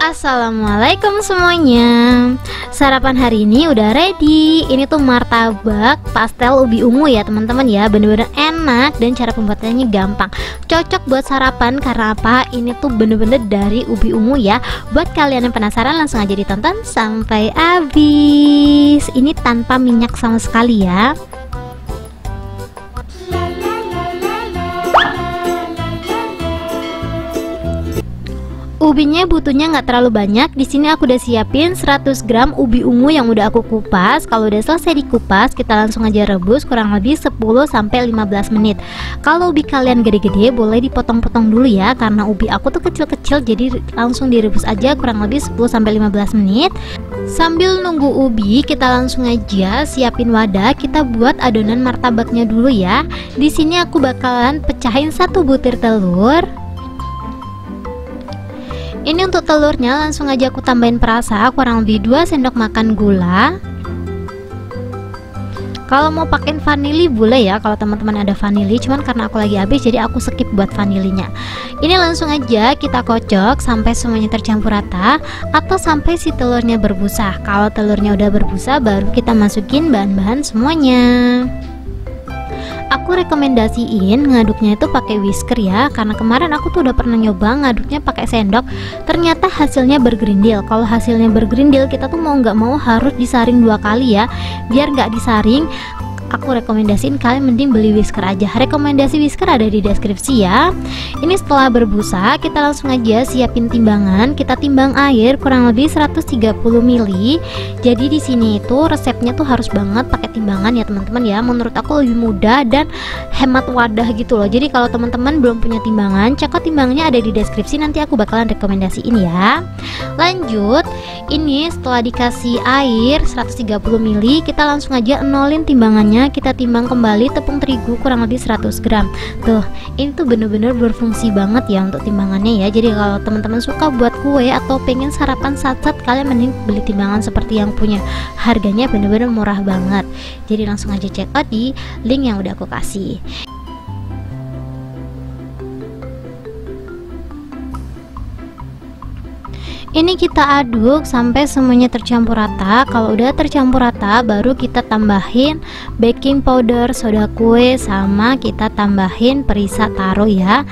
Assalamualaikum semuanya. Sarapan hari ini udah ready. Ini tuh martabak pastel ubi ungu ya teman-teman ya. Bener-bener enak dan cara pembuatannya gampang. Cocok buat sarapan karena apa? Ini tuh bener-bener dari ubi ungu ya. Buat kalian yang penasaran langsung aja ditonton sampai habis. Ini tanpa minyak sama sekali ya. Ubinya butuhnya nggak terlalu banyak. Di sini aku udah siapin 100 gram ubi ungu yang udah aku kupas. Kalau udah selesai dikupas, kita langsung aja rebus kurang lebih 10-15 menit. Kalau ubi kalian gede-gede, boleh dipotong-potong dulu ya, karena ubi aku tuh kecil-kecil, jadi langsung direbus aja kurang lebih 10-15 menit. Sambil nunggu ubi, kita langsung aja siapin wadah. Kita buat adonan martabaknya dulu ya. Di sini aku bakalan pecahin 1 butir telur. Ini untuk telurnya langsung aja aku tambahin perasa kurang lebih 2 sendok makan gula. Kalau mau pakai vanili boleh ya, kalau teman-teman ada vanili, cuman karena aku lagi habis jadi aku skip buat vanilinya. Ini langsung aja kita kocok sampai semuanya tercampur rata atau sampai si telurnya berbusa. Kalau telurnya udah berbusa baru kita masukin bahan-bahan semuanya. Aku rekomendasiin ngaduknya itu pakai whisker ya, karena kemarin aku tuh udah pernah nyoba ngaduknya pakai sendok, ternyata hasilnya bergerindil. Kalau hasilnya bergerindil, kita tuh mau nggak mau harus disaring 2 kali ya. Biar nggak disaring, aku rekomendasiin kalian mending beli whisker aja. Rekomendasi whisker ada di deskripsi ya. Ini setelah berbusa, kita langsung aja siapin timbangan. Kita timbang air kurang lebih 130 ml. Jadi di sini itu resepnya tuh harus banget pakai timbangan ya teman-teman ya. Menurut aku lebih mudah dan hemat wadah gitu loh. Jadi kalau teman-teman belum punya timbangan, cek timbangannya ada di deskripsi, nanti aku bakalan rekomendasiin ya. Lanjut, ini setelah dikasih air 130 ml, kita langsung aja nolin timbangannya. Kita timbang kembali tepung terigu kurang lebih 100 gram. Tuh, ini tuh bener-bener berfungsi banget ya untuk timbangannya ya. Jadi kalau teman-teman suka buat kue atau pengen sarapan sat-sat, kalian mending beli timbangan seperti yang punya. Harganya bener-bener murah banget. Jadi langsung aja check out di link yang udah aku kasih. Ini kita aduk sampai semuanya tercampur rata. Kalau udah tercampur rata, baru kita tambahin baking powder, soda kue, sama kita tambahin perisa taro ya.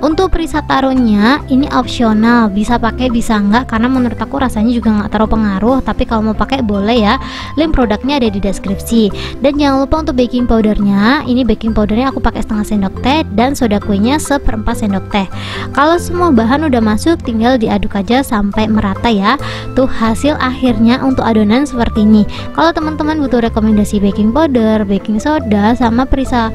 Untuk perisa taruhnya ini opsional, bisa pakai bisa enggak, karena menurut aku rasanya juga nggak terlalu pengaruh. Tapi kalau mau pakai boleh ya, link produknya ada di deskripsi. Dan jangan lupa untuk baking powdernya, ini baking powdernya aku pakai setengah sendok teh dan soda kuenya 1/4 sendok teh. Kalau semua bahan udah masuk, tinggal diaduk aja sampai merata ya. Tuh hasil akhirnya untuk adonan seperti ini. Kalau teman-teman butuh rekomendasi baking powder, baking soda, sama perisa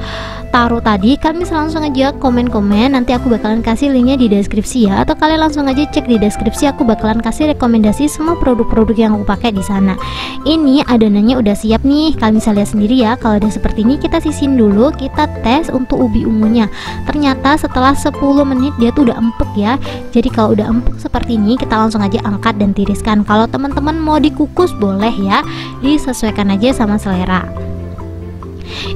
taruh tadi, kalian bisa langsung aja komen-komen, nanti aku bakalan kasih linknya di deskripsi ya, atau kalian langsung aja cek di deskripsi, aku bakalan kasih rekomendasi semua produk-produk yang aku pakai di sana. Ini adonannya udah siap nih, kalian bisa lihat sendiri ya. Kalau udah seperti ini, kita sisin dulu, kita tes untuk ubi ungunya. Ternyata setelah 10 menit dia tuh udah empuk ya. Jadi kalau udah empuk seperti ini, kita langsung aja angkat dan tiriskan. Kalau teman-teman mau dikukus boleh ya, disesuaikan aja sama selera.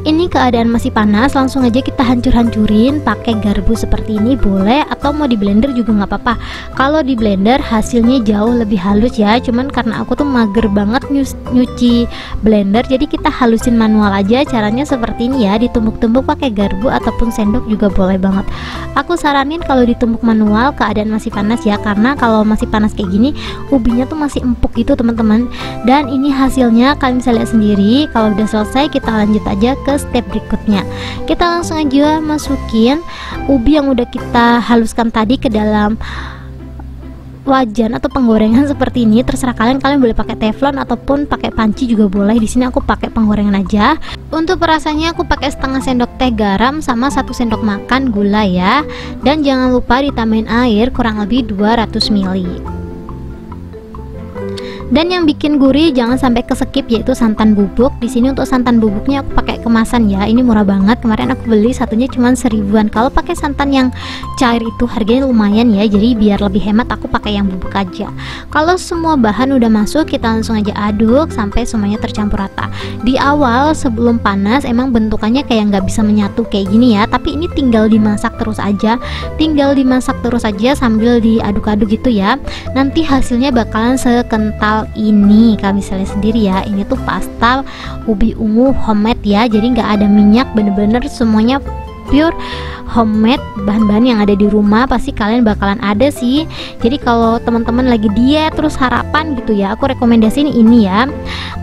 Ini keadaan masih panas, langsung aja kita hancur-hancurin pakai garpu seperti ini boleh, atau mau di blender juga nggak apa-apa. Kalau di blender hasilnya jauh lebih halus ya, cuman karena aku tuh mager banget nyuci blender, jadi kita halusin manual aja. Caranya seperti ini ya, ditumbuk-tumbuk pakai garpu ataupun sendok juga boleh banget. Aku saranin kalau ditumbuk manual keadaan masih panas ya, karena kalau masih panas kayak gini ubinya tuh masih empuk gitu teman-teman. Dan ini hasilnya kalian bisa lihat sendiri. Kalau udah selesai, kita lanjut aja ke step berikutnya. Kita langsung aja masukin ubi yang udah kita haluskan tadi ke dalam wajan atau penggorengan seperti ini. Terserah kalian, kalian boleh pakai teflon ataupun pakai panci juga boleh. Di sini aku pakai penggorengan aja. Untuk perasanya aku pakai setengah sendok teh garam sama 1 sendok makan gula ya. Dan jangan lupa ditambahin air kurang lebih 200 ml. Dan yang bikin gurih jangan sampai keskip yaitu santan bubuk. Di sini untuk santan bubuknya aku pakai kemasan ya, ini murah banget. Kemarin aku beli satunya cuma 1000-an. Kalau pakai santan yang cair itu harganya lumayan ya, jadi biar lebih hemat aku pakai yang bubuk aja. Kalau semua bahan udah masuk, kita langsung aja aduk sampai semuanya tercampur rata. Di awal sebelum panas emang bentukannya kayak nggak bisa menyatu kayak gini ya, tapi ini tinggal dimasak terus aja, sambil diaduk-aduk gitu ya. Nanti hasilnya bakalan sekental ini. Kalian bisa lihat sendiri ya, ini tuh pasta ubi ungu homemade ya, jadi nggak ada minyak, bener-bener semuanya pure homemade. Bahan-bahan yang ada di rumah pasti kalian bakalan ada sih. Jadi kalau teman-teman lagi diet terus harapan gitu ya, aku rekomendasiin ini ya,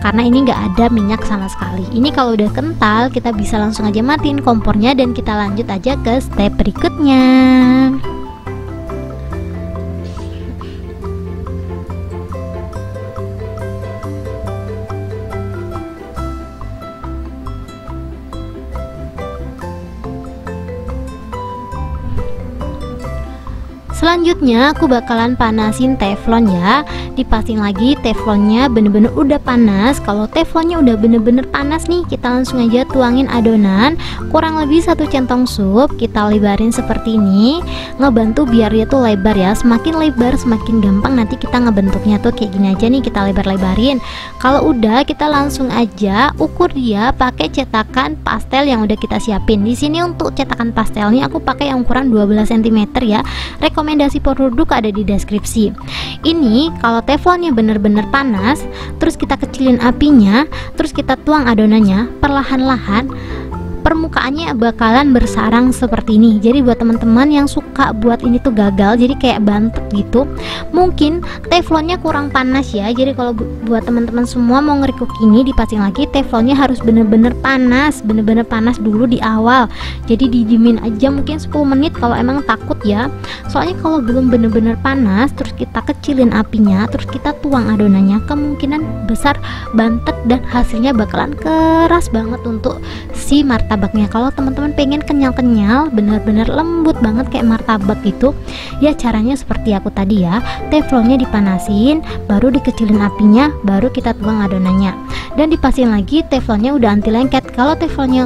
karena ini nggak ada minyak sama sekali. Ini kalau udah kental kita bisa langsung aja matiin kompornya dan kita lanjut aja ke step berikutnya. Selanjutnya aku bakalan panasin teflon ya. Dipastiin lagi teflonnya bener-bener udah panas. Kalau teflonnya udah bener-bener panas nih, kita langsung aja tuangin adonan kurang lebih 1 centong sup. Kita lebarin seperti ini, ngebantu biar dia tuh lebar ya. Semakin lebar semakin gampang nanti kita ngebentuknya tuh kayak gini aja nih, kita lebar-lebarin. Kalau udah kita langsung aja ukur dia pakai cetakan pastel yang udah kita siapin. Di sini untuk cetakan pastelnya aku pakai yang ukuran 12 cm ya. Rekomendasi produk ada di deskripsi. Ini kalau teflonnya bener-bener panas, terus kita kecilin apinya, terus kita tuang adonannya perlahan-lahan, permukaannya bakalan bersarang seperti ini. Jadi buat teman-teman yang suka buat ini tuh gagal, jadi kayak bantet gitu, mungkin teflonnya kurang panas ya. Jadi kalau buat teman-teman semua mau ngerikuk ini, dipasang lagi teflonnya harus bener-bener panas, bener-bener panas dulu di awal. Jadi didiemin aja mungkin 10 menit kalau emang takut ya. Soalnya kalau belum bener-bener panas, terus kita kecilin apinya, terus kita tuang adonannya, kemungkinan besar bantet dan hasilnya bakalan keras banget untuk si martabaknya. Kalau teman-teman pengen kenyal-kenyal, bener-bener lembut banget kayak martabak gitu ya, caranya seperti aku tadi ya. Teflonnya dipanasin, baru dikecilin apinya, baru kita tuang adonannya, dan dipastiin lagi teflonnya udah anti lengket. Kalau teflonnya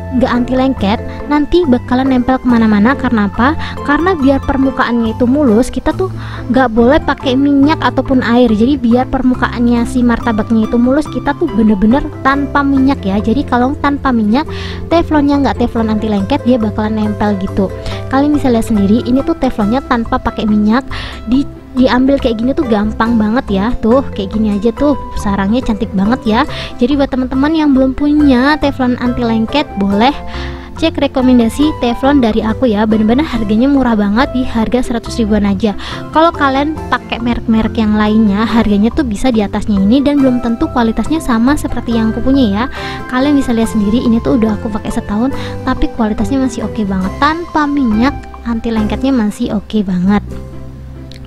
nggak anti lengket, nanti bakalan nempel kemana-mana. Karena apa? Karena biar permukaannya itu mulus, kita tuh nggak boleh pakai minyak ataupun air. Jadi biar permukaannya si martabaknya itu mulus, kita tuh bener-bener tanpa minyak ya. Jadi kalau tanpa minyak, teflonnya nggak teflon anti lengket, dia bakalan nempel gitu. Kalian bisa lihat sendiri, ini tuh teflonnya tanpa pakai minyak. Diambil kayak gini tuh gampang banget ya, tuh kayak gini aja tuh sarangnya cantik banget ya. Jadi buat teman-teman yang belum punya teflon anti lengket, boleh cek rekomendasi teflon dari aku ya. Bener-bener harganya murah banget, di harga 100 ribuan aja. Kalau kalian pakai merek-merek yang lainnya, harganya tuh bisa di atasnya ini, dan belum tentu kualitasnya sama seperti yang aku punya ya. Kalian bisa lihat sendiri, ini tuh udah aku pakai setahun tapi kualitasnya masih oke banget, tanpa minyak, anti lengketnya masih oke banget.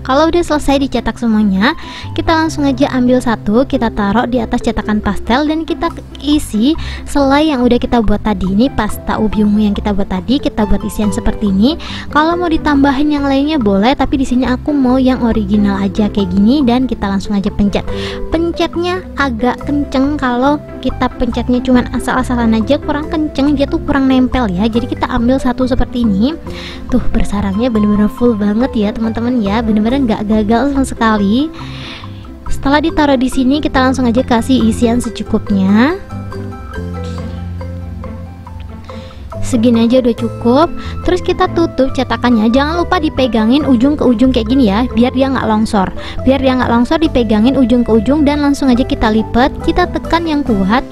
Kalau udah selesai dicetak semuanya, kita langsung aja ambil satu, kita taruh di atas cetakan pastel, dan kita isi selai yang udah kita buat tadi. Ini pasta ubi ungu yang kita buat tadi, kita buat isian seperti ini. Kalau mau ditambahin yang lainnya boleh, tapi di sini aku mau yang original aja kayak gini, dan kita langsung aja pencet. Pencetnya agak kenceng, kalau kita pencetnya cuman asal-asalan aja kurang kenceng, dia tuh kurang nempel ya. Jadi kita ambil satu seperti ini, tuh bersarangnya bener-bener full banget ya teman-teman ya, bener-bener nggak gagal sama sekali. Setelah ditaruh di sini, kita langsung aja kasih isian secukupnya. Segini aja udah cukup. Terus kita tutup cetakannya, jangan lupa dipegangin ujung ke ujung kayak gini ya, biar dia nggak longsor. Biar dia nggak longsor, dipegangin ujung ke ujung dan langsung aja kita lipat. Kita tekan yang kuat,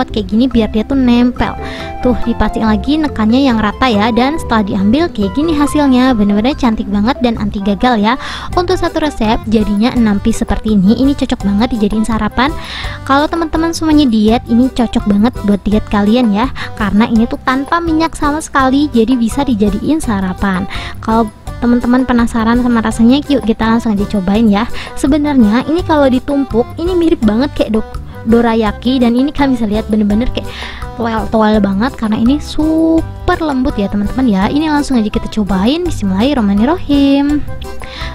kayak gini biar dia tuh nempel. Tuh dipasang lagi, nekannya yang rata ya, dan setelah diambil kayak gini hasilnya. Bener-bener cantik banget dan anti gagal ya. Untuk satu resep jadinya 6 piece seperti ini cocok banget dijadiin sarapan. Kalau teman-teman semuanya diet, ini cocok banget buat diet kalian ya, karena ini tuh tanpa minyak sama sekali, jadi bisa dijadiin sarapan. Kalau teman-teman penasaran sama rasanya, yuk kita langsung aja cobain ya. Sebenarnya ini kalau ditumpuk ini mirip banget kayak dorayaki, dan ini kalian bisa lihat bener-bener kayak toel banget karena ini super lembut ya teman-teman ya. Ini langsung aja kita cobain. Bismillahirrahmanirrahim.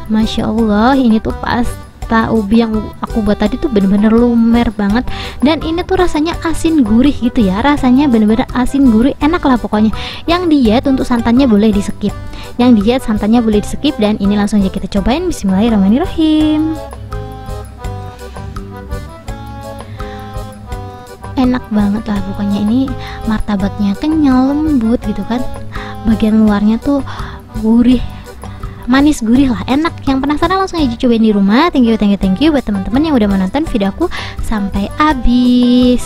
Masya Allah, ini tuh pas pasta ubi yang aku buat tadi tuh bener-bener lumer banget, dan ini tuh rasanya asin gurih gitu ya, rasanya bener-bener asin gurih, enak lah pokoknya. Yang diet untuk santannya boleh di skip, dan ini langsung aja kita cobain. Bismillahirrahmanirrahim. Enak banget lah pokoknya, ini martabaknya kenyal, lembut gitu kan, bagian luarnya tuh gurih, manis gurih lah, enak. Yang penasaran langsung aja cobain di rumah. Thank you buat teman-teman yang udah menonton video aku sampai habis.